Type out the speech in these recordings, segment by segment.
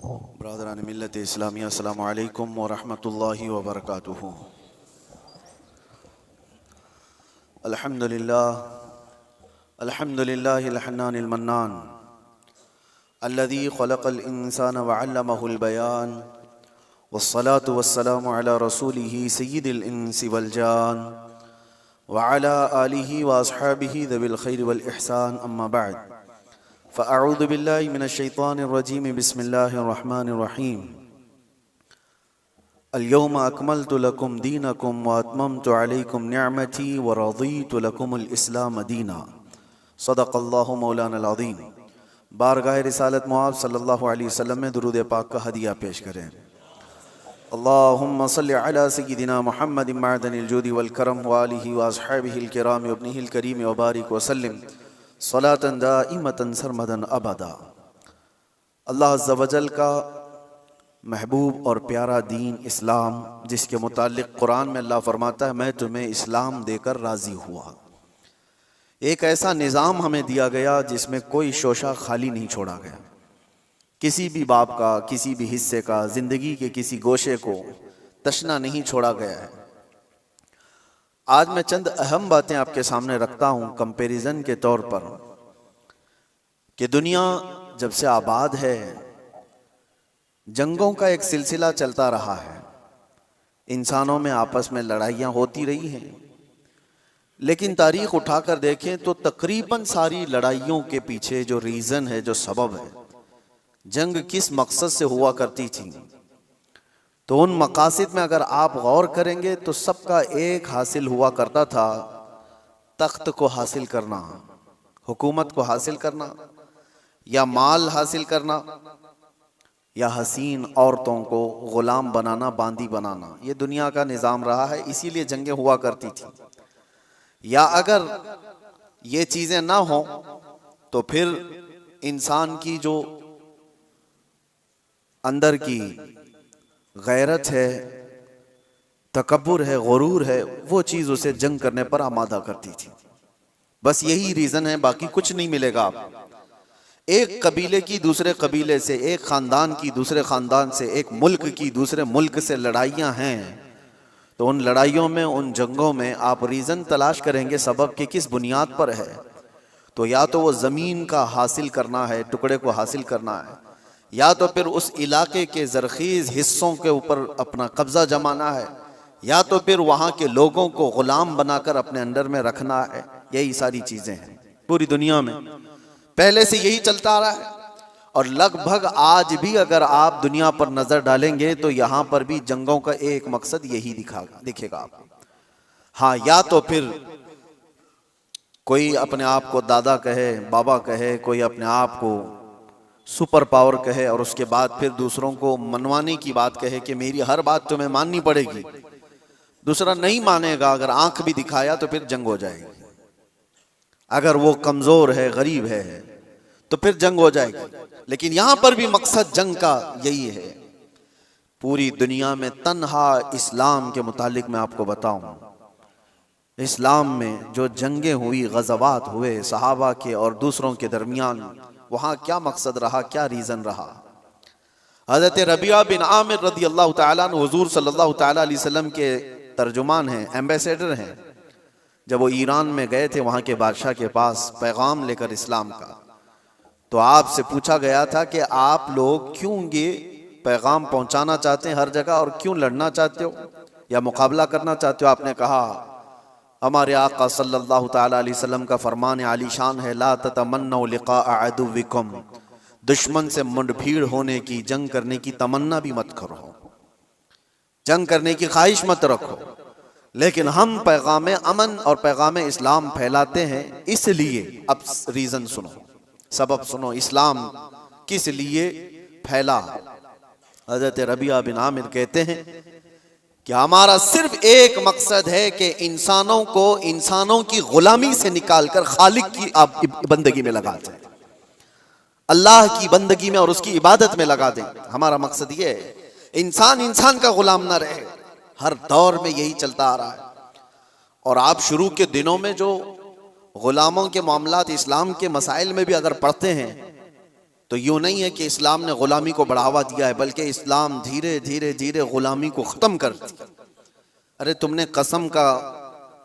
ब्रादरान मिल्लत इस्लामिया अस्सलामु अलैकुम व रहमतुल्लाहि व बरकातुहू। अल्हम्दुलिल्लाहिल हन्नानिल मन्नान अल्लज़ी खलक़ल इंसाना व अल्लमहुल बयान वस्सलातु वस्सलामु अला रसूलिही सय्यिदिल इंसी वल जान व अला आलिही व अस्हाबिही ज़विल खैरि वल इहसान अम्मा बअद फ़अऊज़ु बिल्लाहि मिनश शैतानिर रजीम बिस्मिल्लाहिर रहमानिर रहीम। अल-यौम अकमलतु लकुम दीनकुम व अतममतु अलैकुम निअमती व रज़ीतु लकुमुल इस्लाम दीना। सदक़ल्लाहु मौलानल अज़ीम। बारगाह रिसालत मुआज़ सल्लल्लाहु अलैहि वसल्लम में दुरूद पाक का हदिया पेश करें। अल्लाहुम्मा सल्लि अला सय्यिदिना मुहम्मदिन मअदनिल जूदि वल करम व आलिहि व अस्हाबिहिल किराम व इब्निहिल करीम व बारिक व सल्लिम सलातन दाइमतन सरमदन अबदा। अल्लाह अज़्ज़ा वजल का महबूब और प्यारा दीन इस्लाम, जिसके मुताल्लिक़ कुरान में अल्लाह फरमाता है मैं तुम्हें इस्लाम देकर राज़ी हुआ। एक ऐसा निज़ाम हमें दिया गया जिसमें कोई शोशा खाली नहीं छोड़ा गया, किसी भी बाब का, किसी भी हिस्से का, ज़िंदगी के किसी गोशे को तशना नहीं छोड़ा गया है। आज मैं चंद अहम बातें आपके सामने रखता हूँ कंपैरिजन के तौर पर कि दुनिया जब से आबाद है जंगों का एक सिलसिला चलता रहा है, इंसानों में आपस में लड़ाइयाँ होती रही हैं, लेकिन तारीख उठाकर देखें तो तकरीबन सारी लड़ाइयों के पीछे जो रीज़न है, जो सबब है, जंग किस मकसद से हुआ करती थी, तो उन मकासद में अगर आप गौर करेंगे तो सबका एक हासिल हुआ करता था, तख्त को हासिल करना, हुकूमत को हासिल करना, या माल हासिल करना, या हसीन औरतों को गुलाम बनाना, बांदी बनाना। ये दुनिया का निज़ाम रहा है, इसीलिए जंगें हुआ करती थी। या अगर ये चीज़ें ना हो तो फिर इंसान की जो अंदर की गैरत है, तकब्बुर है, गुरूर है, वो चीज़ उसे जंग करने पर आमादा करती थी। बस यही रीज़न है, बाकी कुछ नहीं मिलेगा। आप एक कबीले की दूसरे कबीले से, एक ख़ानदान की दूसरे ख़ानदान से, एक मुल्क की दूसरे मुल्क से लड़ाइयाँ हैं, तो उन लड़ाइयों में, उन जंगों में आप रीज़न तलाश करेंगे सबब कि किस बुनियाद पर है। तो या तो वो ज़मीन का हासिल करना है, टुकड़े को हासिल करना है, या तो फिर उस इलाके के ज़रख़ीज़ हिस्सों के ऊपर अपना कब्ज़ा जमाना है, या तो फिर वहाँ के लोगों को ग़ुलाम बनाकर अपने अंडर में रखना है। यही सारी चीज़ें हैं पूरी दुनिया में, पहले से यही चलता आ रहा है। और लगभग आज भी अगर आप दुनिया पर नज़र डालेंगे तो यहाँ पर भी जंगों का एक मकसद यही दिखेगा आपको। हाँ, या तो फिर कोई अपने आप को दादा कहे, बाबा कहे, कोई अपने आप को सुपर पावर कहे, और उसके बाद फिर दूसरों को मनवाने की बात कहे कि मेरी हर बात तुम्हें माननी पड़ेगी। दूसरा नहीं मानेगा, अगर आंख भी दिखाया तो फिर जंग हो जाएगी। अगर वो कमज़ोर है, गरीब है, तो फिर जंग हो जाएगी। लेकिन यहां पर भी मकसद जंग का यही है। पूरी दुनिया में तन्हा इस्लाम के मुतालिक मैं आपको बताऊं, इस्लाम में जो जंगें हुई, गज़वात हुए सहाबा के और दूसरों के दरमियान, वहां क्या मकसद रहा, क्या रीज़न रहा। हज़रत रबिया बिन आमिर रज़ी अल्लाह तआला अन्हु हुज़ूर सल्लल्लाहु तआला अलैहि वसल्लम के तर्जुमान हैं, एम्बेसडर हैं। जब वो ईरान में गए थे वहाँ के बादशाह के पास पैगाम लेकर इस्लाम का, तो आपसे पूछा गया था कि आप लोग क्यों ये पैगाम पहुँचाना चाहते हैं हर जगह, और क्यों लड़ना चाहते हो या मुकाबला करना चाहते हो। आपने कहा हमारे आका सल्लल्लाहु तआला अलैहि वसल्लम का फरमान आलीशान है, ला ततमन्नौ लिक़ाअ अदुव्विकुम, दुश्मन से मुठभेड़ होने की, जंग करने की तमन्ना भी मत करो, जंग करने की ख्वाहिश मत रखो। लेकिन हम पैगाम अमन और पैगाम इस्लाम फैलाते हैं, इसलिए अब रीज़न सुनो, सबब सुनो, इस्लाम किस लिए फैला। हज़रत रबिया बिन आमिर कहते हैं कि हमारा सिर्फ एक मकसद है कि इंसानों को इंसानों की गुलामी से निकालकर खालिक की आप बंदगी में लगा दें, अल्लाह की बंदगी में और उसकी इबादत में लगा दें। हमारा मकसद ये है इंसान इंसान का गुलाम ना रहे। हर दौर में यही चलता आ रहा है। और आप शुरू के दिनों में जो गुलामों के मामलात इस्लाम के मसाइल में भी अगर पढ़ते हैं तो यूं नहीं है कि इस्लाम ने गुलामी को बढ़ावा दिया है, बल्कि इस्लाम धीरे धीरे धीरे गुलामी को खत्म कर दिया। अरे तुमने कसम का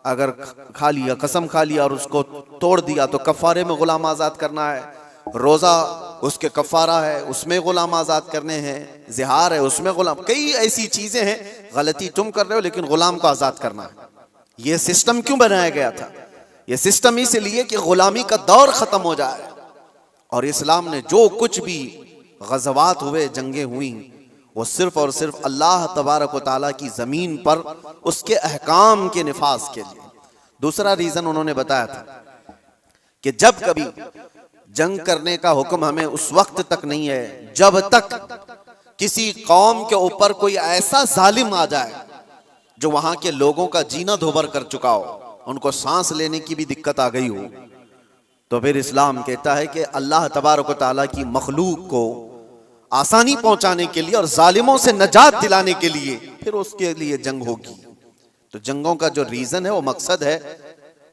अगर खा लिया, कसम खा लिया और उसको तोड़ दिया तो कफारे में गुलाम आजाद करना है, रोजा उसके कफारा है उसमें गुलाम आजाद करने हैं, जिहार है उसमें गुलाम, कई ऐसी चीजें हैं, गलती तुम कर रहे हो लेकिन गुलाम को आजाद करना है। यह सिस्टम क्यों बनाया गया था? यह सिस्टम इसलिए कि गुलामी का दौर खत्म हो जाए। और इस्लाम ने जो कुछ भी गज़वात हुए, जंगें हुई, वो सिर्फ और सिर्फ अल्लाह तबारक व तआला की जमीन पर उसके अहकाम के निफाज के लिए। दूसरा रीजन उन्होंने बताया था कि जब कभी जंग करने का हुक्म हमें उस वक्त तक नहीं है जब तक किसी कौम के ऊपर कोई ऐसा जालिम आ जाए जो वहां के लोगों का जीना धोबर कर चुका हो, उनको सांस लेने की भी दिक्कत आ गई हो, तो फिर इस्लाम कहता है कि अल्लाह तबारक व तआला की मखलूक को आसानी पहुंचाने के लिए और जालिमों से नजात दिलाने के लिए फिर उसके लिए जंग होगी। तो जंगों का जो रीजन है, वो मकसद है,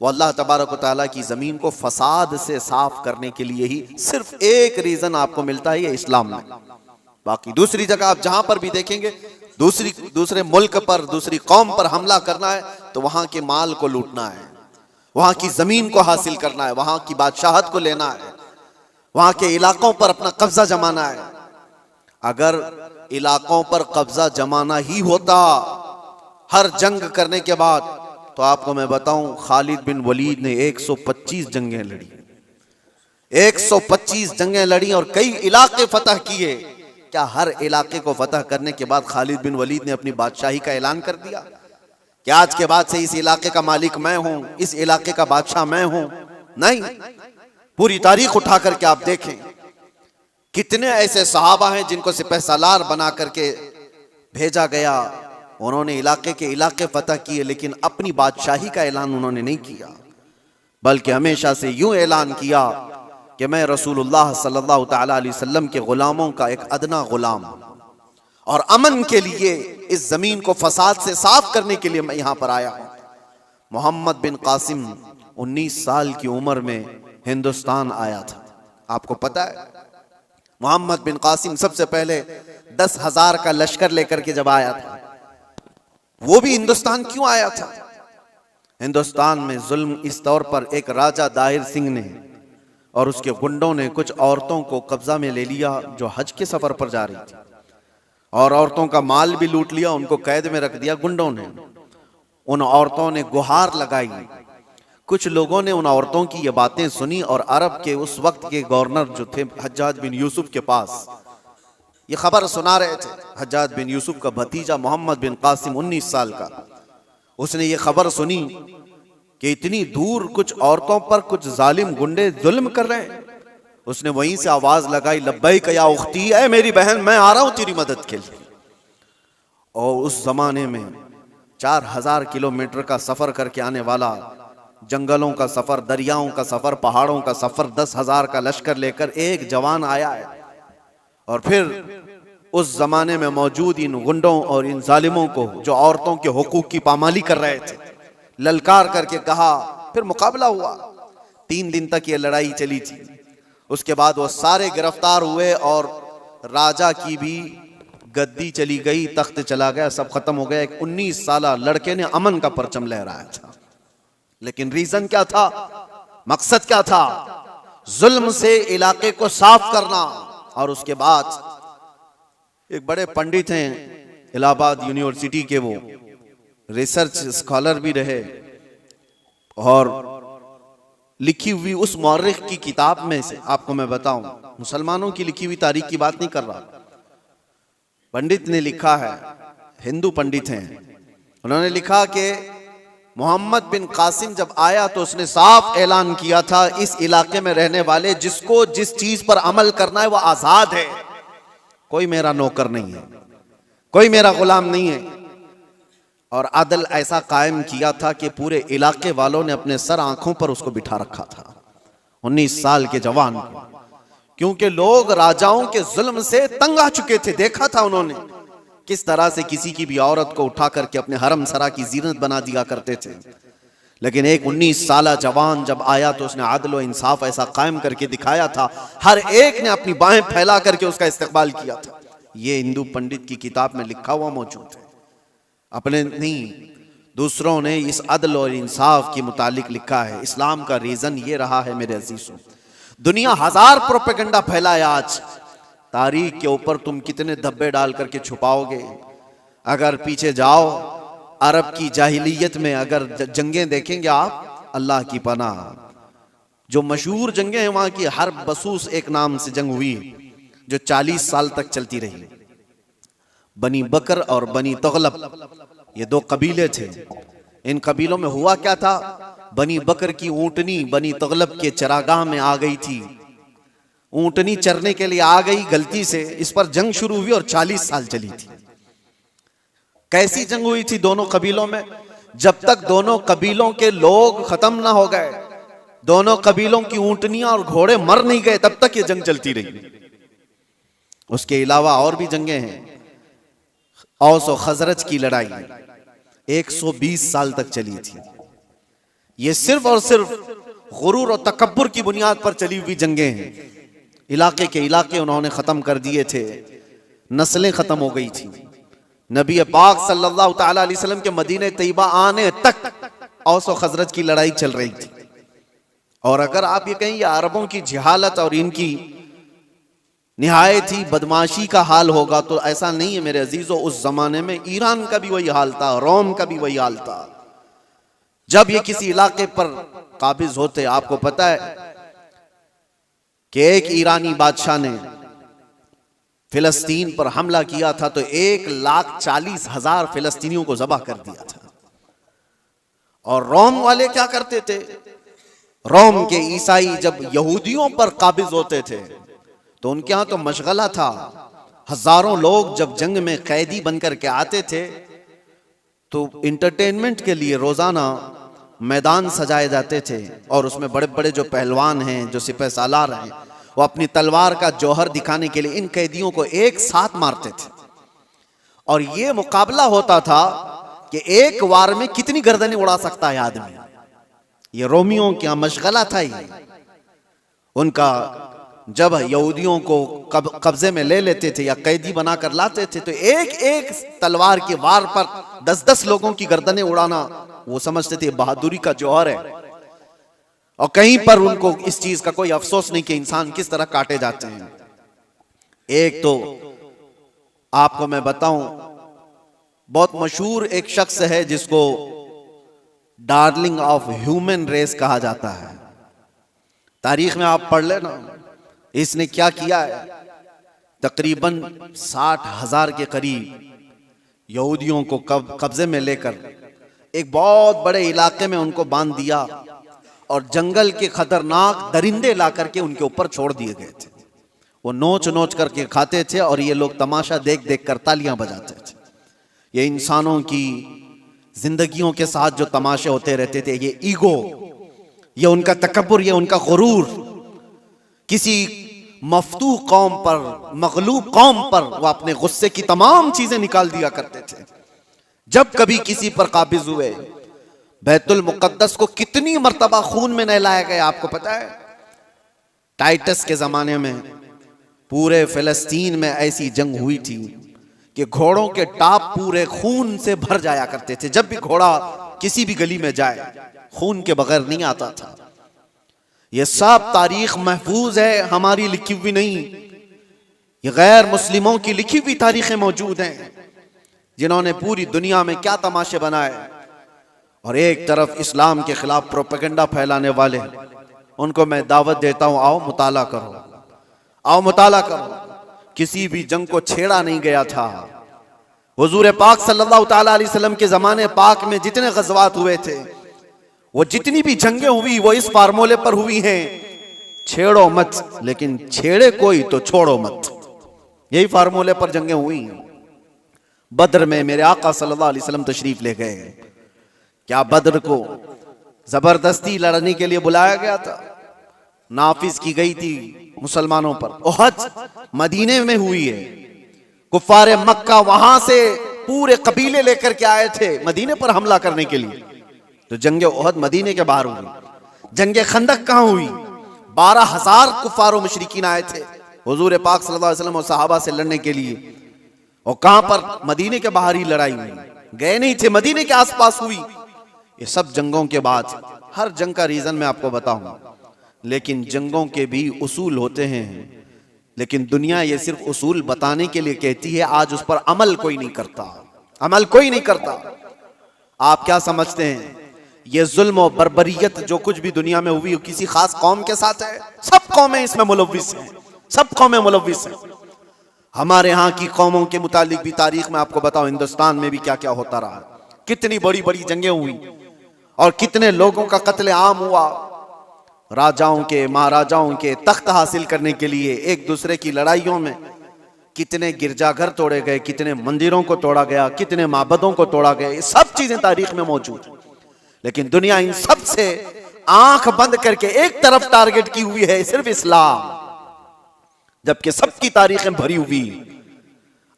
वो अल्लाह तबारक व तआला की जमीन को फसाद से साफ करने के लिए ही सिर्फ एक रीजन आपको मिलता है, ये इस्लाम में। बाकी दूसरी जगह आप जहां पर भी देखेंगे, दूसरे मुल्क पर, दूसरी कौम पर हमला करना है तो वहां के माल को लूटना है, वहां की जमीन को हासिल करना है, वहां की बादशाहत को लेना है, वहां के इलाकों पर अपना कब्जा जमाना है। अगर इलाकों पर कब्जा जमाना ही होता हर जंग करने के बाद, तो आपको मैं बताऊं, खालिद बिन वलीद ने 125 जंगें लड़ी, 125 जंगें लड़ी और कई इलाके फतह किए। क्या हर इलाके को फतह करने के बाद खालिद बिन वलीद ने अपनी बादशाही का ऐलान कर दिया कि आज के बाद से इस इलाके का मालिक मैं हूं, इस इलाके का बादशाह मैं हूं? नहीं। पूरी तारीख उठा करके आप देखें, कितने ऐसे सहाबा हैं जिनको सिपहसालार बना करके भेजा गया, उन्होंने इलाके के इलाके फतह किए, लेकिन अपनी बादशाही का ऐलान उन्होंने नहीं किया, बल्कि हमेशा से यूं ऐलान किया कि मैं रसूलुल्लाह सल्लल्लाहु तआला अलैहि वसल्लम के गुलामों का एक अदना गुलाम, और अमन के लिए, इस जमीन को फसाद से साफ करने के लिए मैं यहां पर आया हूं। मोहम्मद बिन कासिम 19 साल की उम्र में हिंदुस्तान आया था। आपको पता है, मोहम्मद बिन कासिम सबसे पहले 10,000 का लश्कर लेकर के जब आया था, वो भी हिंदुस्तान क्यों आया था? हिंदुस्तान में जुल्म इस तौर पर, एक राजा दाहिर सिंह ने और उसके गुंडों ने कुछ औरतों को कब्जा में ले लिया जो हज के सफर पर जा रही थी, और औरतों का माल भी लूट लिया, उनको कैद में रख दिया गुंडों ने। उन औरतों ने गुहार लगाई, कुछ लोगों ने उन औरतों की ये बातें सुनी और अरब के उस वक्त के गवर्नर जो थे हज्जाज बिन यूसुफ के पास ये खबर सुना रहे थे। हज्जाज बिन यूसुफ का भतीजा मोहम्मद बिन कासिम 19 साल का, उसने ये खबर सुनी कि इतनी दूर कुछ औरतों पर कुछ जालिम गुंडे जुल्म कर रहे हैं। उसने वहीं से आवाज लगाई, लब्बैक या उख्ती, ऐ मेरी बहन, मैं आ रहा हूं तेरी मदद के लिए। और उस जमाने में 4000 किलोमीटर का सफर करके आने वाला, जंगलों का सफर, दरियाओं का सफर, पहाड़ों का सफर, 10,000 का लश्कर लेकर एक जवान आया है। और फिर उस जमाने में मौजूद इन गुंडों और इन जालिमों को, जो औरतों के हुकूक की पामाली कर रहे थे, ललकार करके कहा। फिर मुकाबला हुआ, 3 दिन तक ये लड़ाई चली थी। उसके बाद वो सारे गिरफ्तार हुए और राजा की भी गद्दी चली गई, तख्त चला गया, सब खत्म हो गया। एक 19 साला लड़के ने अमन का परचम लहराया था, लेकिन रीजन क्या था, मकसद क्या था? जुल्म से इलाके को साफ करना। और उसके बाद एक बड़े पंडित हैं इलाहाबाद यूनिवर्सिटी के, वो रिसर्च स्कॉलर भी रहे, और लिखी हुई उस मौर्रिख की किताब में से आपको मैं बताऊं, मुसलमानों की लिखी हुई तारीख की बात नहीं कर रहा, पंडित ने लिखा है, हिंदू पंडित हैं, उन्होंने लिखा कि मोहम्मद बिन कासिम जब आया तो उसने साफ ऐलान किया था, इस इलाके में रहने वाले जिसको जिस चीज पर अमल करना है वो आजाद है, कोई मेरा नौकर नहीं है, कोई मेरा गुलाम नहीं है। और अदल ऐसा कायम किया था कि पूरे इलाके वालों ने अपने सर आंखों पर उसको बिठा रखा था, 19 साल के जवान को, क्योंकि लोग राजाओं के जुल्म से तंग आ चुके थे। देखा था उन्होंने किस तरह से किसी की भी औरत को उठा करके अपने हरम सरा की जीनत बना दिया करते थे, लेकिन एक 19 साला जवान जब आया तो उसने आदल और इंसाफ ऐसा कायम करके दिखाया था, हर एक ने अपनी बाहें फैला करके उसका इस्तकबाल किया था। ये हिंदू पंडित की किताब में लिखा हुआ मौजूद है, अपने नहीं दूसरों ने इस अदल और इंसाफ के मुतालिक लिखा है। इस्लाम का रीजन ये रहा है मेरे अजीजों, दुनिया हजार प्रोपेगेंडा फैलाए आज, तारीख के ऊपर तुम कितने धब्बे डाल करके छुपाओगे। अगर पीछे जाओ अरब की जाहिलियत में अगर जंगें देखेंगे आप, अल्लाह की पनाह, जो मशहूर जंगें हैं वहां की, हर बसूस एक नाम से जंग हुई जो 40 साल तक चलती रही। बनी बकर और बनी तगलब, ये दो कबीले थे। इन कबीलों में हुआ क्या था, बनी बकर की ऊंटनी बनी तगलब के चरागाह में आ गई थी, ऊंटनी चरने के लिए आ गई गलती से, इस पर जंग शुरू हुई और 40 साल चली थी। कैसी जंग हुई थी दोनों कबीलों में, जब तक दोनों कबीलों के लोग खत्म ना हो गए, दोनों कबीलों की ऊंटनियां और घोड़े मर नहीं गए, तब तक ये जंग चलती रही। उसके अलावा और भी जंगें हैं, औस और खजरज की लड़ाई 120 साल तक चली थी। ये सिर्फ और सिर्फ गुरूर और तकब्बुर की बुनियाद पर चली हुई जंगें हैं। इलाके के इलाके उन्होंने खत्म कर दिए थे, नस्लें खत्म हो गई थी। नबी पाक सल्लल्लाहु ताला अलैहि वसल्लम के मदीने तैयबा आने तक औस और खजरज की लड़ाई चल रही थी। और अगर आप ये कहें ये अरबों की जहालत और इनकी निहायत ही बदमाशी का हाल होगा, तो ऐसा नहीं है मेरे अजीजों। उस जमाने में ईरान का भी वही हाल था, रोम का भी वही हाल था। जब ये किसी इलाके पर काबिज होते, आपको पता है कि एक ईरानी बादशाह ने फिलिस्तीन पर हमला किया था तो 1,40,000 फिलिस्तीनियों को ज़बह कर दिया था। और रोम वाले क्या करते थे, रोम के ईसाई जब यहूदियों पर काबिज होते थे तो उनके यहां तो मशगला था। हजारों लोग जब जंग में कैदी बनकर के आते थे तो इंटरटेनमेंट के लिए रोजाना मैदान सजाए जाते थे, और उसमें बड़े बड़े जो पहलवान हैं, जो सिपह सालार हैं, वो अपनी तलवार का जौहर दिखाने के लिए इन कैदियों को एक साथ मारते थे। और ये मुकाबला होता था कि एक वार में कितनी गर्दनें उड़ा सकता है आदमी। ये रोमियों का मशगला था ही। उनका जब यहूदियों को कब्जे में ले लेते थे या कैदी बनाकर लाते थे तो एक एक तलवार के वार पर 10-10 लोगों की गर्दनें उड़ाना वो समझते थे बहादुरी का जौहर है। और कहीं पर उनको इस चीज का कोई अफसोस नहीं कि इंसान किस तरह काटे जाते हैं। एक तो आपको मैं बताऊं, बहुत मशहूर एक शख्स है जिसको डार्लिंग ऑफ ह्यूमन रेस कहा जाता है। तारीख में आप पढ़ लेना, इसने क्या किया है, तकरीबन 60,000 के करीब यहूदियों को कब्जे में लेकर एक बहुत बड़े इलाके में उनको बांध दिया और जंगल के खतरनाक दरिंदे ला करके उनके ऊपर छोड़ दिए गए थे। वो नोच नोच करके खाते थे और ये लोग तमाशा देख देख कर तालियां बजाते थे। ये इंसानों की जिंदगियों के साथ जो तमाशे होते रहते थे, ये ईगो, ये उनका तकब्बुर, ये उनका गुरूर, किसी मफतूह कौम पर, मगलूब कौम पर वो अपने गुस्से की तमाम चीजें निकाल दिया करते थे। जब कभी किसी पर काबिज हुए, बैतुल मुकद्दस को कितनी मर्तबा खून में नहलाया गया आपको पता है। टाइटस के जमाने में पूरे फिलिस्तीन में ऐसी जंग हुई थी कि घोड़ों के टाप पूरे खून से भर जाया करते थे। जब भी घोड़ा किसी भी गली में जाए खून के बगैर नहीं आता था। ये सब तारीख महफूज है, हमारी लिखी हुई नहीं। ये गैर मुस्लिमों की लिखी हुई तारीखें मौजूद हैं जिन्होंने पूरी दुनिया में क्या तमाशे बनाए। और एक तरफ इस्लाम के खिलाफ प्रोपेगेंडा फैलाने वाले, उनको मैं दावत देता हूं, आओ मुताला करो, आओ मुताला करो। किसी भी जंग को छेड़ा नहीं गया था। हुजूर पाक सल्लल्लाहु ताला अलैहि वसल्लम के जमाने पाक में जितने गज़वात हुए थे, वो जितनी भी जंगें हुई वो इस फार्मूले पर हुई हैं, छेड़ो मत, लेकिन छेड़े कोई तो छोड़ो मत। यही फार्मूले पर जंगें हुई हैं। बद्र में मेरे आका सल्लल्लाहु अलैहि वसल्लम तशरीफ ले गए। क्या बद्र को जबरदस्ती लड़ने के लिए बुलाया गया था? नाफिज की गई थी मुसलमानों पर। ओहद मदीने में हुई है। कुफारे मक्का वहां से पूरे कबीले लेकर के आए थे मदीने पर हमला करने के लिए, तो जंगे ओहद मदीने के बाहर हुई, जंगे खंदक कहां हुई? 12,000 कुफार और मुशरिकीन आए थे हुजूर पाक सल्लल्लाहु अलैहि वसल्लम और सहाबा से लड़ने के लिए, और कहां पर? मदीने के बाहर ही लड़ाई हुई, गए नहीं थे, मदीने के आसपास हुई। ये सब जंगों के बाद, हर जंग का रीजन मैं आपको बताऊंगा, लेकिन जंगों के भी उसूल होते हैं। लेकिन दुनिया ये सिर्फ उसूल बताने के लिए कहती है, आज उस पर अमल कोई नहीं करता, अमल कोई नहीं करता। आप क्या समझते हैं ये जुल्म और बर्बरियत जो कुछ भी दुनिया में हुई किसी खास कौम के साथ है? सब कौमें इसमें मुलव्विस हैं, सब कौमें मुलव्विस हैं। हमारे यहाँ की कौमों के मुतालिक भी तारीख में आपको बताओ, हिंदुस्तान में भी क्या क्या होता रहा, कितनी बड़ी बड़ी जंगें हुई और कितने लोगों का कत्ले आम हुआ। राजाओं के, महाराजाओं के तख्त हासिल करने के लिए एक दूसरे की लड़ाइयों में कितने गिरजाघर तोड़े गए, कितने मंदिरों को तोड़ा गया, कितने माबदों को तोड़ा गया, ये सब चीजें तारीख में मौजूद है। लेकिन दुनिया इन सब से आंख बंद करके एक तरफ टारगेट की हुई है, सिर्फ इस्लाम, जबकि सबकी तारीखें भरी हुई।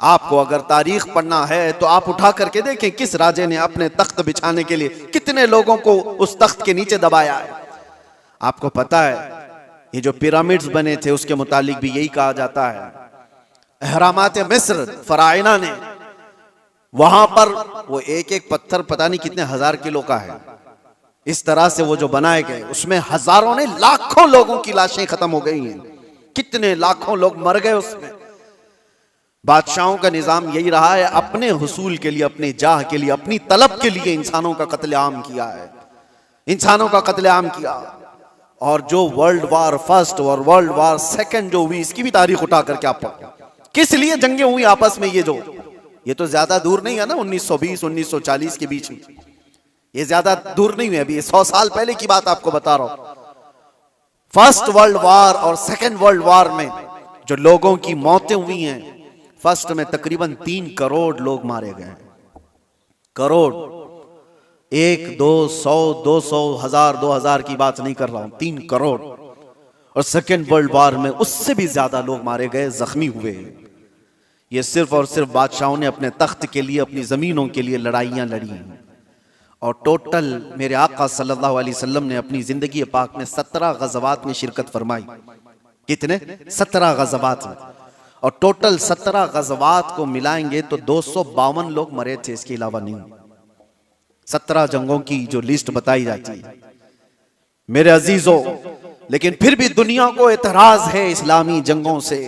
आपको अगर तारीख पढ़ना है तो आप उठा करके देखें किस राजे ने अपने तख्त बिछाने के लिए कितने लोगों को उस तख्त के नीचे दबाया है। आपको पता है ये जो पिरामिड्स बने थे उसके मुतालिक भी यही कहा जाता है, अहरामात मिस्र फराइना ने, वहां पर वो एक एक पत्थर पता नहीं कितने हजार किलो का है, इस तरह से वो जो बनाए गए उसमें हजारों ने, लाखों लोगों की लाशें खत्म हो गई हैं, कितने लाखों लोग मर गए उसमें। बादशाहों का निजाम यही रहा है, अपने हुसूल के लिए, अपने जाह के लिए, अपनी तलब के लिए इंसानों का कत्लेआम किया है, इंसानों का कत्लेआम किया। और जो वर्ल्ड वार फर्स्ट और वर्ल्ड वार सेकंड जो हुई, इसकी भी तारीख उठा करके आप पढ़ो, किस लिए जंगें हुई आपस में। ये तो ज्यादा दूर नहीं है ना, 1920 1940 के बीच में, ये ज्यादा दूर नहीं हुई, अभी 100 साल पहले की बात आपको बता रहा हूं। फर्स्ट वर्ल्ड वार और सेकंड वर्ल्ड वार में जो लोगों की मौतें हुई हैं, फर्स्ट में तकरीबन 3 करोड़ लोग मारे गए, करोड़, 1 2 100 200 1000 2000 की बात नहीं कर रहा हूं, 3 करोड़। और सेकेंड वर्ल्ड वार में उससे भी ज्यादा लोग मारे गए, जख्मी हुए। ये सिर्फ और सिर्फ बादशाहों ने अपने तख्त के लिए, अपनी जमीनों के लिए लड़ाइयां लड़ी। और टोटल मेरे आका सल्लल्लाहु अलैहि वसल्लम ने अपनी जिंदगी पाक में 17 गज़वात में शिरकत फरमाई। कितने? 17 गज़वात में। और टोटल 17 गज़वात को मिलाएंगे तो 252 लोग मरे थे, इसके अलावा नहीं। 17 जंगों की जो लिस्ट बताई जाती है मेरे अजीजों, लेकिन फिर भी दुनिया को एतराज है इस्लामी जंगों से।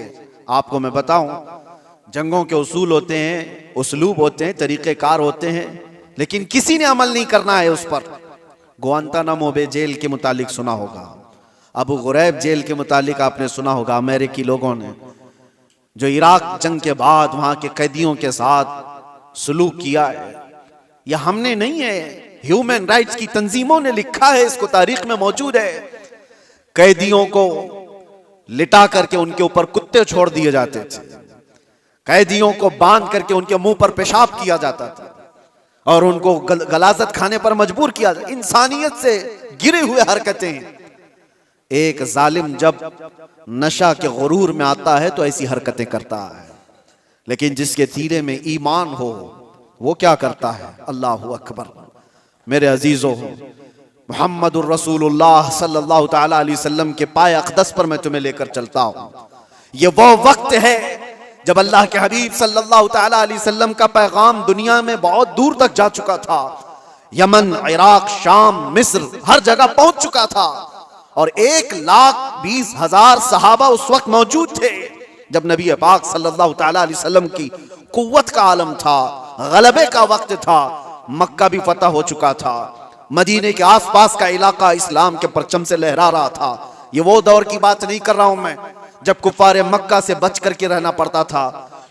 आपको मैं बताऊं, जंगों के उसूल होते हैं, उसलूब होते हैं, तरीक़ेकार होते हैं, लेकिन किसी ने अमल नहीं करना है उस पर। गुआंतानामो बे जेल के मुतालिक सुना होगा, अबू गुरैब जेल के मुतालिक आपने सुना होगा, अमेरिकी लोगों ने जो इराक जंग के बाद वहां के कैदियों के साथ सलूक किया है, यह हमने नहीं है, ह्यूमन राइट्स की तंजीमों ने लिखा है, इसको तारीख में मौजूद है। कैदियों को लिटा करके उनके ऊपर कुत्ते छोड़ दिए जाते थे, कैदियों को बांध करके उनके मुंह पर पेशाब किया जाता था और उनको गलाजत खाने पर मजबूर किया जाता। इंसानियत से गिरे हुए हरकतें। एक जालिम जब नशा के गुरूर में आता है तो ऐसी हरकतें करता है, लेकिन जिसके सीने में ईमान हो वो क्या करता है? अल्लाहु अकबर। मेरे अजीजों, मुहम्मदुर रसूलुल्लाह सल्लल्लाहु ताला अलैहि वसल्लम के पाए अक़दस पर मैं तुम्हें लेकर चलता हूं। ये वो वक्त है जब अल्लाह के हबीब सल्लल्लाहु ताला अलैहि वसल्लम का पैगाम दुनिया में बहुत दूर तक जा चुका था। यमन, इराक, शाम, मिस्र, हर जगह पहुंच चुका था। और 1,20,000 सहाबा उस वक्त मौजूद थे जब नबी पाक सल्लल्लाहु ताला अलैहि वसल्लम की कुव्वत का आलम था, गलबे का वक्त था। मक्का भी फतह हो चुका था, मदीने के आसपास का इलाका इस्लाम के परचम से लहरा रहा था। ये वो दौर की बात नहीं कर रहा हूं मैं जब कुफारे मक्का से बच करके रहना पड़ता था,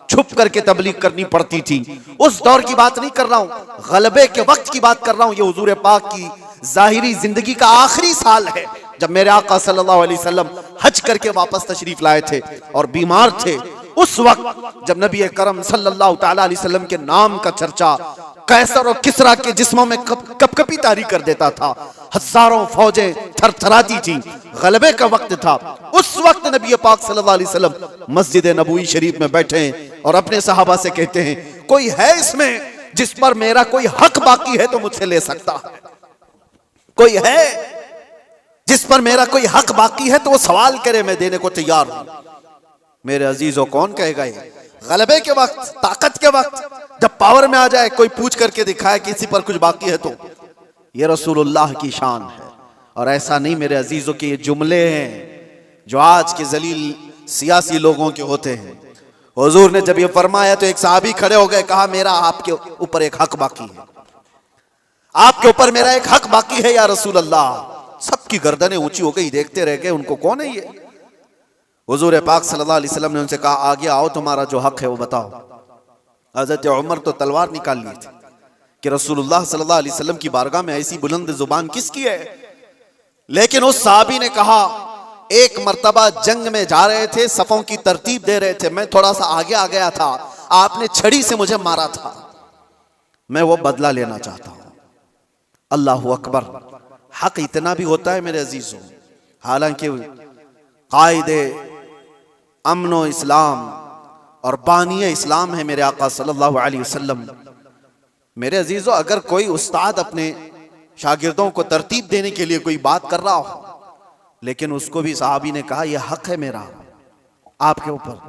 छुप करके तबलीग करनी पड़ती थी, उस दौर की बात नहीं कर रहा हूं। गलबे के वक्त की बात कर रहा हूं। ये हुजूर पाक की जाहिरी जिंदगी का आखिरी साल है जब मेरे आका सल्लल्लाहु अलैहि वसल्लम हज करके वापस तशरीफ लाए थे और बीमार थे। उस वक्त जब नबी करम सल्लल्लाहु ताला अलैहि वसल्लम के नाम का चर्चा कैसर और किसरा के जिस्मों में कपकपी तारी कर देता था, हजारों फौजें थरथराती थी, गलबे का वक्त था। उस वक्त नबी पाक सल्लल्लाहु अलैहि वसल्लम मस्जिद नबवी शरीफ में बैठे हैं और अपने सहाबा से कहते हैं, कोई है इसमें जिस पर मेरा कोई हक बाकी है तो मुझसे ले सकता है। कोई है जिस पर मेरा कोई हक बाकी है तो वो सवाल करे, मैं देने को तैयार हूं। मेरे अजीजों, कौन कहेगा ये? गलबे के वक्त, ताकत के वक्त, जब पावर में आ जाए कोई पूछ करके दिखाए किसी पर कुछ बाकी है, तो ये रसूलुल्लाह की शान है। और ऐसा नहीं मेरे अजीजों के ये जुमले हैं जो आज के जलील सियासी लोगों के होते हैं। हुजूर ने जब ये फरमाया तो एक सहाबी खड़े हो गए, कहा मेरा आपके ऊपर एक हक बाकी है, आपके ऊपर मेरा एक हक बाकी है या रसूल अल्लाह। सबकी गर्दनें ऊंची हो गई, देखते रह गए उनको, कौन है ये? हुजूर पाक सल्लल्लाहु अलैहि वसल्लम ने उनसे कहा, आगे आओ, तुम्हारा जो हक है वो बताओ। हजरत उमर तो तलवार निकाल ली थी कि रसूलुल्लाह सल्लल्लाहु अलैहि वसल्लम की बारगाह में ऐसी बुलंद जुबान किसकी है। लेकिन उस साहबी ने कहा, एक मर्तबा जंग में जा रहे थे, सफों की तरतीब दे रहे थे, मैं थोड़ा सा आगे आ गया था, आपने छड़ी से मुझे मारा था, मैं वो बदला लेना चाहता हूं। अल्लाहु अकबर। हक इतना भी होता है मेरे अजीजों। हालांकि कायदे अमनो इस्लाम और बानिय इस्लाम है मेरे आका सल्लल्लाहु अलैहि वसल्लम। मेरे अजीजों, अगर कोई उस्ताद अपने शागिर्दों को तरतीब देने के लिए कोई बात कर रहा हो, लेकिन उसको भी साहबी ने कहा यह हक है मेरा आपके ऊपर,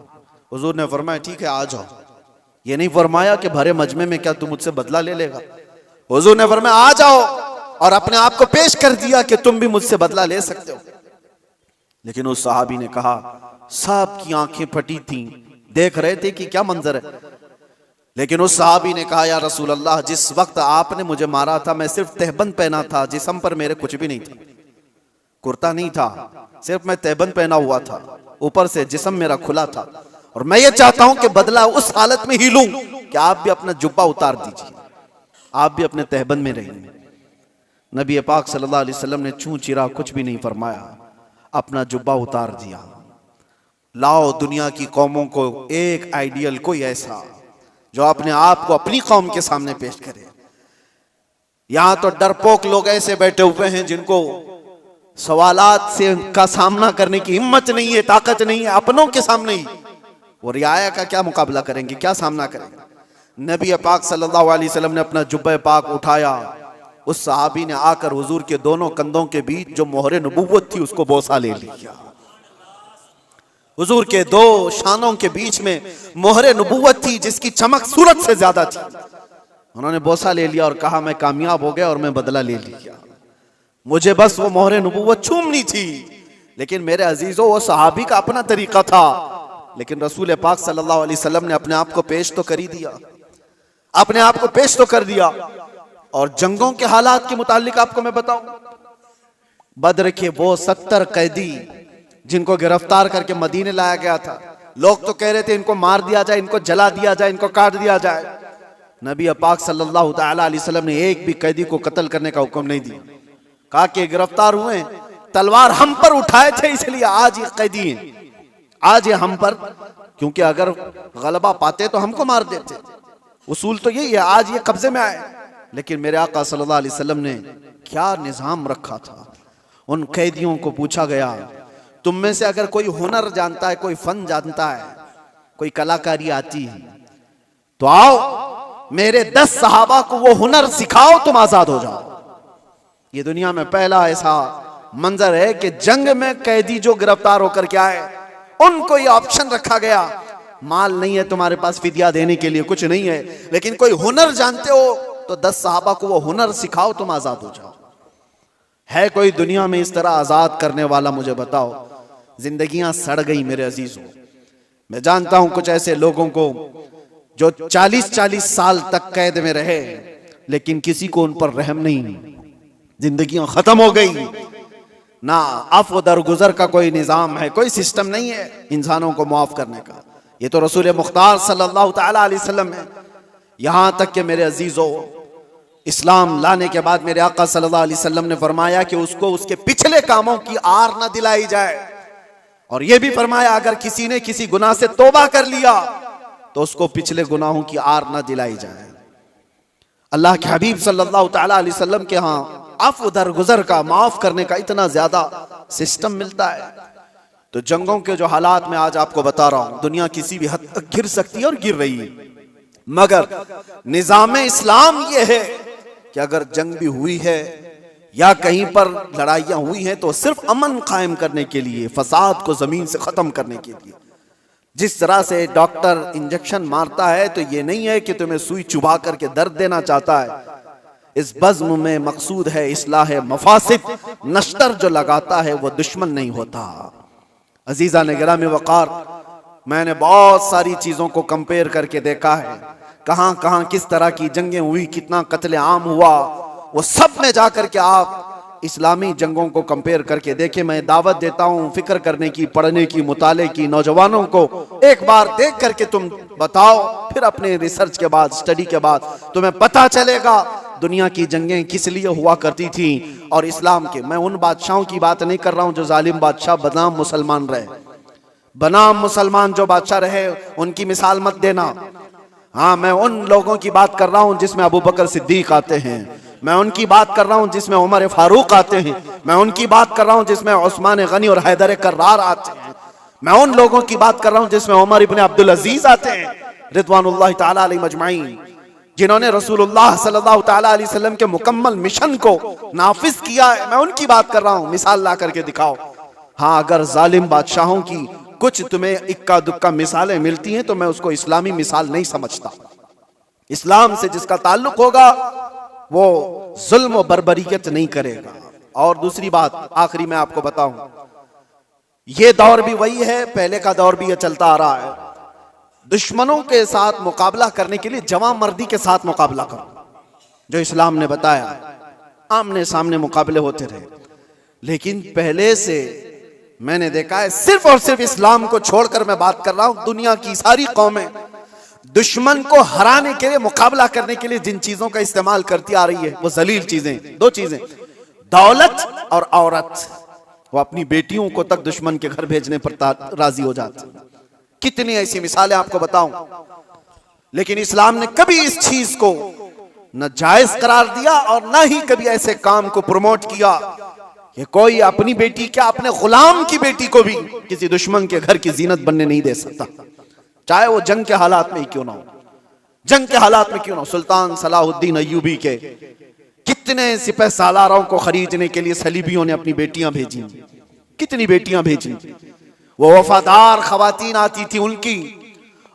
हुजूर ने फरमाया ठीक है आ जाओ। ये नहीं फरमाया कि भरे मजमे में क्या तुम मुझसे बदला ले लेगा। हुजूर ने फरमाया आ जाओ, और अपने आप को पेश कर दिया कि तुम भी मुझसे बदला ले सकते हो। लेकिन उस साहबी ने कहा, सब की आंखें फटी थी, देख रहे थे कि क्या मंजर है। लेकिन उस साहबी ने कहा, या रसूल अल्लाह, जिस वक्त आपने मुझे मारा था मैं सिर्फ तहबंद पहना था, जिस्म पर मेरे कुछ भी नहीं था, कुर्ता नहीं था, सिर्फ मैं तहबंद पहना हुआ था, ऊपर से जिस्म मेरा खुला था, और मैं ये चाहता हूं कि बदला उस हालत में ही लूं कि आप भी अपना जुब्बा उतार दीजिए, आप भी अपने तहबंद में रहिए। नबी पाक सल्लल्लाहु अलैहि वसल्लम ने छू चिरा कुछ भी नहीं फरमाया, अपना जुब्बा उतार दिया। लाओ दुनिया की कौमों को एक आइडियल, कोई ऐसा जो अपने आप को अपनी कौम के सामने पेश करे। यहां तो डरपोक लोग ऐसे बैठे हुए हैं जिनको सवालात से का सामना करने की हिम्मत नहीं है, ताकत नहीं है, अपनों के सामने ही वो रियाया का क्या मुकाबला करेंगे, क्या सामना करेंगे। नबी पाक सल्लल्लाहु अलैहि वसल्लम ने अपना जुब्बा पाक उठाया, उस सहाबी ने आकर हुजूर के दोनों कंधों के बीच जो मोहरे नबूवत थी उसको बोसा ले लिया। हुजूर के दो शानों के बीच में मोहरे नबूवत थी जिसकी चमक सूरज से ज्यादा थी। उन्होंने बोसा ले लिया और कहा, मैं कामयाब हो गया और मैं बदला ले लिया, मुझे बस वो मोहरे नबूवत छूमनी थी। लेकिन मेरे अजीजों, वो सहाबी का अपना तरीका था, लेकिन रसूल पाक सल्लल्लाहु अलैहि वसल्लम ने अपने आप को पेश तो कर ही दिया, अपने आप को पेश तो कर दिया। और जंगों के हालात के मुतालिक आपको मैं बताऊं, बद्र के वो 70 कैदी जिनको गिरफ्तार करके मदीने लाया गया था, लोग तो कह रहे थे इनको मार दिया जाए, इनको जला दिया जाए, इनको काट दिया जाए। नबी पाक सल्लल्लाहु ताला अलैहि वसल्लम ने एक भी कैदी को कत्ल करने का हुक्म नहीं दिया। कहा कि गिरफ्तार हुए, तलवार हम पर उठाए थे, इसलिए आज ये कैदी हैं, आज ये हम पर, क्योंकि अगर गलबा पाते तो हमको मार देते, उसूल तो यही है, आज ये कब्जे में आए। लेकिन मेरे आका सल्लल्लाहु अलैहि वसल्लम ने क्या निजाम रखा था। उन कैदियों को पूछा गया, तुम में से अगर कोई हुनर जानता है, कोई फन जानता है, कोई कलाकारी आती है, तो आओ मेरे 10 सहाबा को वो हुनर सिखाओ, तुम आजाद हो जाओ। ये दुनिया में पहला ऐसा मंजर है कि जंग में कैदी जो गिरफ्तार होकर के आए, उनको ये ऑप्शन रखा गया, माल नहीं है तुम्हारे पास फिदिया देने के लिए, कुछ नहीं है, लेकिन कोई हुनर जानते हो तो 10 सहाबा को वो हुनर सिखाओ, तुम आजाद हो जाओ। है कोई दुनिया में इस तरह आजाद करने वाला? मुझे बताओ। जिंदगियां सड़ गई मेरे अजीजों। मैं जानता हूं कुछ ऐसे लोगों को जो 40-40 साल तक कैद में रहे, लेकिन किसी को उन पर रहम नहीं, जिंदगियां खत्म हो गई, ना अफ़्व दरगुजर का कोई निजाम है, कोई सिस्टम नहीं है इंसानों को माफ करने का। ये तो रसूल मुख्तार सल्लल्लाहु ताला अलैहि वसल्लम है। यहां तक कि मेरे अजीजों, इस्लाम लाने के बाद मेरे आका सल्लल्लाहु अलैहि वसल्लम ने फरमाया कि उसको उसके पिछले कामों की आर न दिलाई जाए, और यह भी फरमाया अगर किसी ने किसी गुनाह से तौबा कर लिया तो उसको पिछले गुनाहों की आर न दिलाई जाए। अल्लाह के हबीब सल्लल्लाहु ताला अलैहि वसल्लम के यहाँ अफ़्व दरगुजर का, माफ करने का इतना ज्यादा सिस्टम मिलता है। तो जंगों के जो हालात में आज आपको बता रहा हूं, दुनिया किसी भी हद तक गिर सकती है और गिर रही है, मगर निजाम इस्लाम यह है कि अगर जंग भी हुई है या कहीं पर लड़ाइयां हुई हैं तो सिर्फ अमन कायम करने के लिए, फसाद को जमीन से खत्म करने के लिए। जिस तरह से डॉक्टर इंजेक्शन मारता है तो ये नहीं है कि तुम्हें सुई चुभा करके दर्द देना चाहता है, इस बज़्म में मकसूद है इस्लाह मफासिद। नश्तर जो लगाता है वो दुश्मन नहीं होता। अजीजा ने गिरामी वक़ार, मैंने बहुत सारी चीजों को कंपेयर करके देखा है, कहां कहां किस तरह की जंगें हुई, कितना कत्ले आम हुआ, वो सब में जाकर के आप इस्लामी जंगों को कंपेयर करके देखें। मैं दावत देता हूं फिक्र करने की, पढ़ने की, मुताले की। नौजवानों को एक बार देख करके तुम बताओ, फिर अपने रिसर्च के बाद, स्टडी के बाद तुम्हें पता चलेगा दुनिया की जंगें किस लिए हुआ करती थी। और इस्लाम के, मैं उन बादशाहों की बात नहीं कर रहा हूं जो जालिम बादशाह बनाम मुसलमान रहे, बनाम मुसलमान जो बादशाह रहे उनकी मिसाल मत देना। हाँ, मैं उन लोगों की बात कर रहा हूं जिसमें अबू बकर सिद्दीक आते हैं, मैं उनकी बात कर रहा हूं जिसमें उमर फारूक आते हैं, मैं उनकी बात कर रहा हूं जिसमें उस्मान गनी और हैदर कर्रार आते हैं, मैं उन लोगों की बात कर रहा हूं जिसमें उमर इब्न अब्दुल अजीज आते हैं रिदवानुल्लाह ताला अलैहि मजमाइन, जिन्होंने रसूलुल्लाह सल्लल्लाहु ताला अलैहि वसल्लम के मुकम्मल मिशन को नाफिज किया है। मैं उनकी बात कर रहा हूं, मिसाल ला करके दिखाओ। हाँ, अगर जालिम बादशाहों की कुछ तुम्हें इक्का दुक्का मिसालें मिलती हैं तो मैं उसको इस्लामी मिसाल नहीं समझता। इस्लाम से जिसका ताल्लुक होगा वो जुल्म और बर्बरियत नहीं करेगा। और दूसरी बात, आखिरी मैं आपको बताऊं, ये दौर भी वही है, पहले का दौर भी ये चलता आ रहा है। दुश्मनों के साथ मुकाबला करने के लिए जवां मर्दी के साथ मुकाबला करो, जो इस्लाम ने बताया। आमने सामने मुकाबले होते रहे, लेकिन पहले से मैंने देखा है, सिर्फ और सिर्फ इस्लाम को छोड़कर मैं बात कर रहा हूं, दुनिया की सारी कौमें दुश्मन को हराने के लिए, मुकाबला करने के लिए जिन चीजों का इस्तेमाल करती आ रही है वो जलील चीजें, दो चीजें, दौलत और औरत। वो अपनी बेटियों को तक दुश्मन के घर भेजने पर राजी हो जाती। कितनी ऐसी मिसालें आपको बताऊं। लेकिन इस्लाम ने कभी इस चीज को न जायज करार दिया और न ही कभी ऐसे काम को प्रमोट किया कि कोई अपनी बेटी, क्या अपने गुलाम की बेटी को भी किसी दुश्मन के घर की जीनत बनने नहीं दे सकता, चाहे वो जंग के हालात में ही क्यों ना हो। जंग के हालात में क्यों ना हो। सुल्तान सलाहुद्दीन अय्यूबी के कितने सिपह सालारों को खरीदने के लिए सलीबियों ने अपनी बेटियां भेजी, कितनी बेटियां भेजी। वो वफादार खवातीन आती थी उनकी,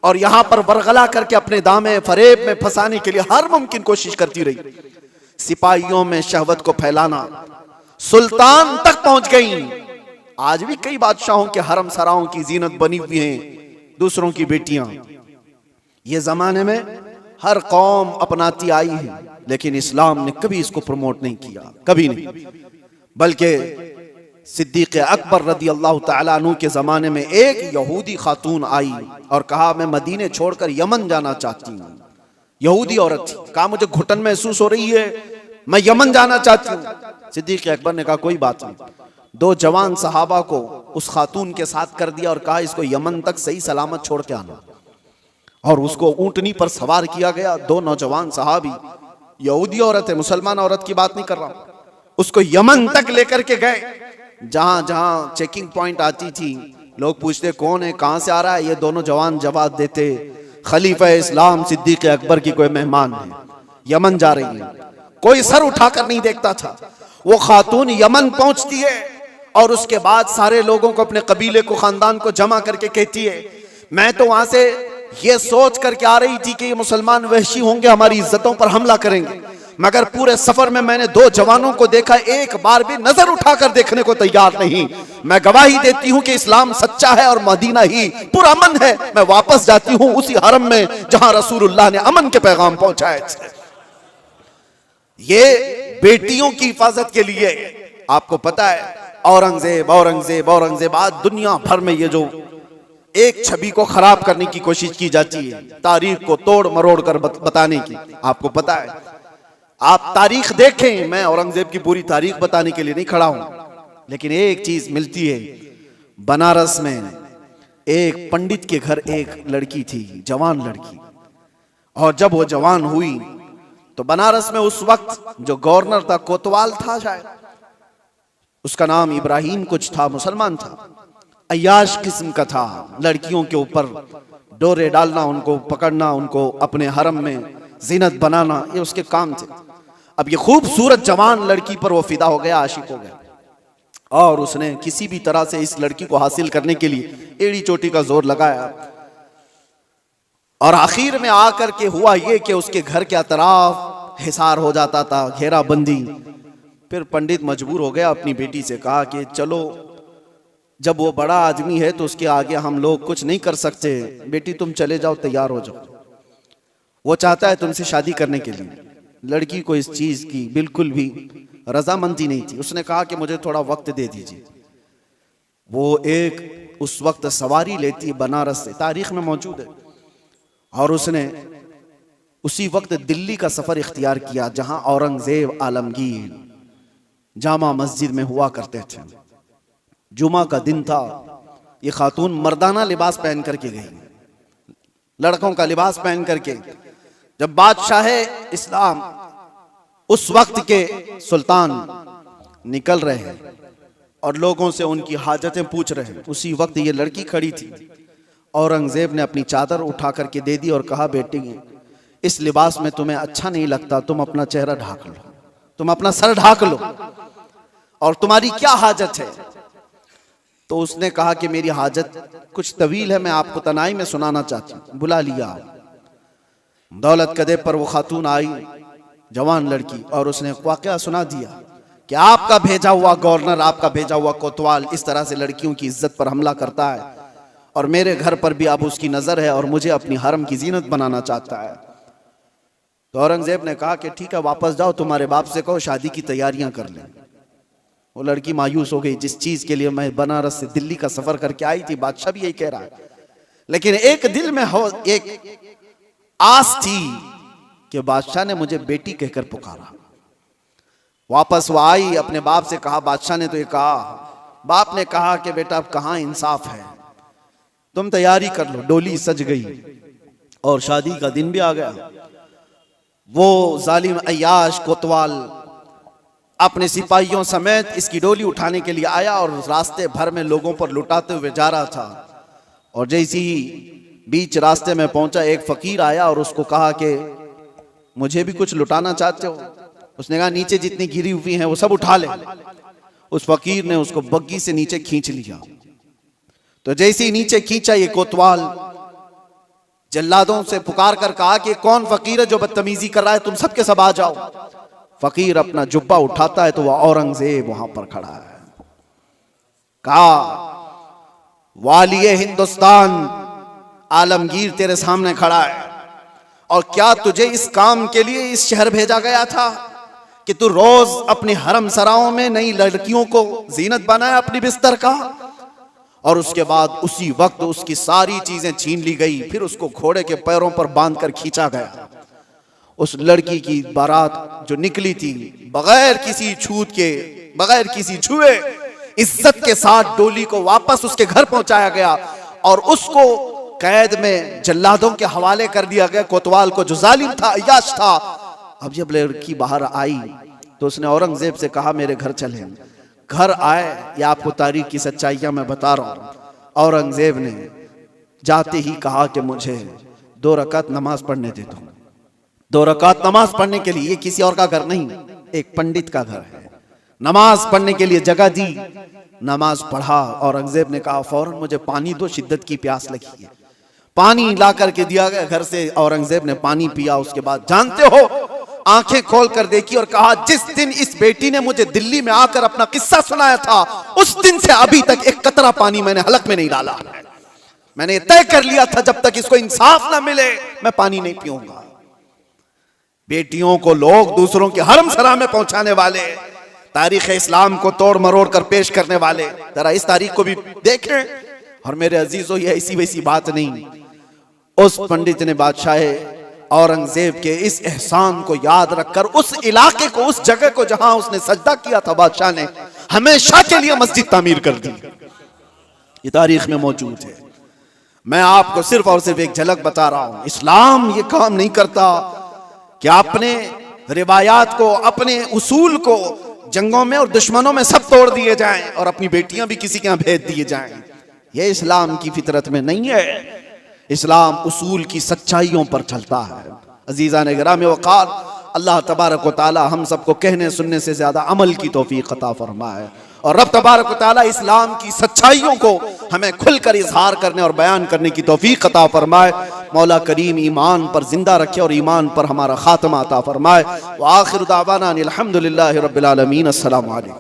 और यहां पर बरगला करके अपने दामे फरेब में फंसाने के लिए हर मुमकिन कोशिश करती रही। सिपाहियों में शहवत को फैलाना सुल्तान तक पहुंच गई। आज भी कई बादशाहों के हरम सराओं की जीनत बनी हुई हैं दूसरों की बेटियां। ये जमाने में हर कौम अपनाती आई है, लेकिन इस्लाम ने कभी इसको प्रमोट नहीं किया, कभी नहीं। बल्कि सिद्दीक़ अकबर रदी अल्लाह ताला अन्हु के जमाने में एक यहूदी खातून आई और कहा, मैं मदीने छोड़कर यमन जाना चाहती हूँ। यहूदी औरत थी, कहा मुझे घुटन महसूस हो रही है, मैं यमन जाना चाहती हूँ। सिद्दीक़ अकबर ने कहा कोई बात नहीं। दो जवान सहाबा को उस खातून के साथ कर दिया और कहा इसको यमन तक सही सलामत छोड़ के आना। और उसको ऊंटनी पर सवार किया गया। दो नौजवान सहाबी, यहूदी औरत है, मुसलमान औरत की बात नहीं कर रहा हूं, उसको यमन तक लेकर के गए। जहां जहां चेकिंग पॉइंट आती थी, लोग पूछते कौन है, कहां से आ रहा है, ये दोनों जवान जवाब देते खलीफा इस्लाम सिद्दीक़ अकबर की कोई मेहमान है, यमन जा रही है। कोई सर उठाकर नहीं देखता था। वो खातून यमन पहुंचती है और उसके बाद सारे लोगों को, अपने कबीले को, खानदान को जमा करके कहती है, मैं तो वहां से ये सोच करके आ रही थी कि ये मुसलमान वहशी होंगे, हमारी इज्जतों पर हमला करेंगे, मगर पूरे सफर में मैंने दो जवानों को देखा, एक बार भी नजर उठाकर देखने को तैयार नहीं। मैं गवाही देती हूं कि इस्लाम सच्चा है और मदीना ही पुरअमन है। मैं वापस जाती हूं उसी हरम में जहां रसूलुल्लाह ने अमन के पैगाम पहुंचाए थे। ये बेटियों की हिफाजत के लिए, आपको पता है औरंगजेब औरंगजेब औरंगजेब, आज दुनिया भर में ये जो एक छवि को खराब करने की कोशिश की जाती है, तारीख को तोड़ मरोड़ कर बताने की, आपको पता है। आप तारीख देखें, मैं औरंगजेब की पूरी तारीख बताने के लिए नहीं खड़ा हूं, लेकिन एक चीज मिलती है। बनारस में एक पंडित के घर एक लड़की थी, जवान लड़की, और जब वो जवान हुई तो बनारस में उस वक्त जो गवर्नर था, कोतवाल था शायद, उसका नाम इब्राहिम कुछ था, मुसलमान था, अय्याश किस्म का था। लड़कियों के ऊपर डोरे डालना, उनको पकड़ना, उनको अपने हरम में जीनत बनाना, ये उसके काम थे। अब ये खूबसूरत जवान लड़की पर वो फिदा हो गया, आशिक हो गया, और उसने किसी भी तरह से इस लड़की को हासिल करने के लिए एड़ी चोटी का जोर लगाया। और आखिर में आकर के हुआ ये कि उसके घर के अतराफ हिसार हो जाता था, घेराबंदी। फिर पंडित मजबूर हो गया, अपनी बेटी से कहा कि चलो, जब वो बड़ा आदमी है तो उसके आगे हम लोग कुछ नहीं कर सकते, बेटी तुम चले जाओ, तैयार हो जाओ, वो चाहता है तुमसे शादी करने के लिए। लड़की को इस चीज की बिल्कुल भी रजामंदी नहीं थी। उसने कहा कि मुझे थोड़ा वक्त दे दीजिए। वो एक उस वक्त सवारी लेती है बनारस से, तारीख में मौजूद है, और उसने उसी वक्त दिल्ली का सफर इख्तियार किया जहां औरंगजेब आलमगीर जामा मस्जिद में हुआ करते थे। जुमा का दिन था। ये खातून मर्दाना लिबास पहन करके गई, लड़कों का लिबास पहन करके। जब बादशाह इस्लाम उस वक्त के सुल्तान निकल रहे हैं और लोगों से उनकी हाजतें पूछ रहे हैं, उसी वक्त ये लड़की खड़ी थी। औरंगजेब ने अपनी चादर उठा करके दे दी और कहा, बेटी इस लिबास में तुम्हें अच्छा नहीं लगता, तुम अपना चेहरा ढाक लो, तुम अपना सर ढाक लो, और तुम्हारी क्या हाजत है। तो उसने कहा कि मेरी हाजत कुछ तवील है, मैं आपको तनाई में सुनाना चाहती हूँ। बुला लिया। दौलत कदे पर वो खातून आई, जवान लड़की, और उसने वाकया सुना दिया कि आपका भेजा हुआ गवर्नर, आपका भेजा हुआ कोतवाल इस तरह से लड़कियों की इज्जत पर हमला करता है, और मेरे घर पर भी अब उसकी नजर है और मुझे अपनी हरम की जीनत बनाना चाहता है। तो औरंगजेब ने कहा कि ठीक है, वापस जाओ, तुम्हारे बाप से कहो शादी की तैयारियां कर लें। वो लड़की मायूस हो गई, जिस चीज के लिए मैं बनारस से दिल्ली का सफर करके आई थी, बादशाह भी यही कह रहा है, लेकिन एक दिल में हो एक आस थी कि बादशाह ने मुझे बेटी कहकर पुकारा। वापस वो आई, अपने बाप से कहा, बादशाह ने तो ये कहा। बाप ने कहा कि बेटा अब कहां इंसाफ है, तुम तैयारी कर लो। डोली सज गई और शादी का दिन भी आ गया। वो जालिम अय्याश कोतवाल अपने सिपाहियों समेत इसकी डोली उठाने के लिए आया और रास्ते भर में लोगों पर लुटाते हुए जा रहा था। और जैसे ही बीच रास्ते में पहुंचा, एक फकीर आया और उसको कहा कि मुझे भी कुछ लुटाना चाहते हो। उसने कहा नीचे जितनी गिरी हुई हैं वो सब उठा ले। उस फकीर ने उसको बग्गी से नीचे खींच लिया। तो जैसे ही नीचे खींचा, ये कोतवाल जल्लादों से पुकार कर कहा कि कौन फकीर है जो बदतमीजी कर रहा है, तुम सब के सब आ जाओ। फकीर अपना जुब्बा उठाता है तो वह औरंगजेब वहां पर खड़ा है। कहा, वालिए हिंदुस्तान आलमगीर तेरे सामने खड़ा है, और क्या तुझे इस काम के लिए इस शहर भेजा गया था कि तू रोज अपनी हरम सराओं में नई लड़कियों को जीनत बनाए अपनी बिस्तर का। और उसके बाद उसी वक्त उसकी सारी चीजें छीन ली गई। फिर उसको घोड़े के पैरों पर बांधकर खींचा गया। उस लड़की की बारात जो निकली थी, बगैर किसी छूत के, बगैर किसी छुए, इज्जत के साथ डोली को वापस उसके घर पहुंचाया गया और उसको कैद में जल्लादों के हवाले कर दिया गया, कोतवाल को जो जालिम था, अय्याश था। अब जब लड़की बाहर आई तो उसने औरंगजेब से कहा मेरे घर चले। घर आए, या आपको तारीख की सच्चाइयां मैं बता रहा हूं। औरंगजेब ने जाते ही कहा कि मुझे 2 रकात नमाज पढ़ने दे दो। 2 रकात नमाज पढ़ने के लिए, ये किसी और का घर नहीं, एक पंडित का घर है। नमाज पढ़ने के लिए जगह दी, नमाज पढ़ा। औरंगजेब ने कहा फौरन मुझे पानी दो, शिद्दत की प्यास लगी है। पानी ला करके दिया गया घर से। औरंगजेब ने पानी पिया। उसके बाद जानते हो, आंखें खोल कर देखी और कहा जिस दिन इस बेटी ने मुझे दिल्ली में आकर अपना किस्सा सुनाया था, उस दिन से अभी तक एक कतरा पानी मैंने हलक में नहीं डाला। मैंने तय कर लिया था जब तक इसको इंसाफ ना मिले मैं पानी नहीं पीऊंगा। बेटियों को लोग दूसरों के हरम सरा में पहुंचाने वाले, तारीख इस्लाम को तोड़ मरोड़ कर पेश करने वाले, जरा इस तारीख को भी देखें। और मेरे अजीजों, ये ऐसी वैसी बात नहीं। उस पंडित ने बादशाह औरंगजेब के इस एहसान को याद रखकर उस इलाके को, उस जगह को जहां उसने सजदा किया था, बादशाह ने हमेशा के लिए मस्जिद तामीर कर दी। ये तारीख में मौजूद है। मैं आपको सिर्फ और सिर्फ एक झलक बता रहा हूं। इस्लाम ये काम नहीं करता कि अपने रिवायात को, अपने उसूल को जंगों में और दुश्मनों में सब तोड़ दिए जाएं और अपनी बेटियां भी किसी के यहां भेज दिए जाएं। यह इस्लाम की फितरत में नहीं है। इस्लाम उसूल की सच्चाइयों पर चलता है। अजीज़ान गिराम वक़ार, अल्लाह तबारक व तआला हम सबको कहने सुनने से ज्यादा अमल की तौफीक अता फरमाए और रब तबारक व तआला इस्लाम की सच्चाइयों को हमें खुलकर इजहार करने और बयान करने की तौफीक अता फरमाए। मौला करीम ईमान पर जिंदा रखे और ईमान पर हमारा खात्मा अता फरमाए। व आखिर दावाना अनिल हम्दुलिल्लाहि रब्बिल आलमीन। अस्सलामु अलैकुम।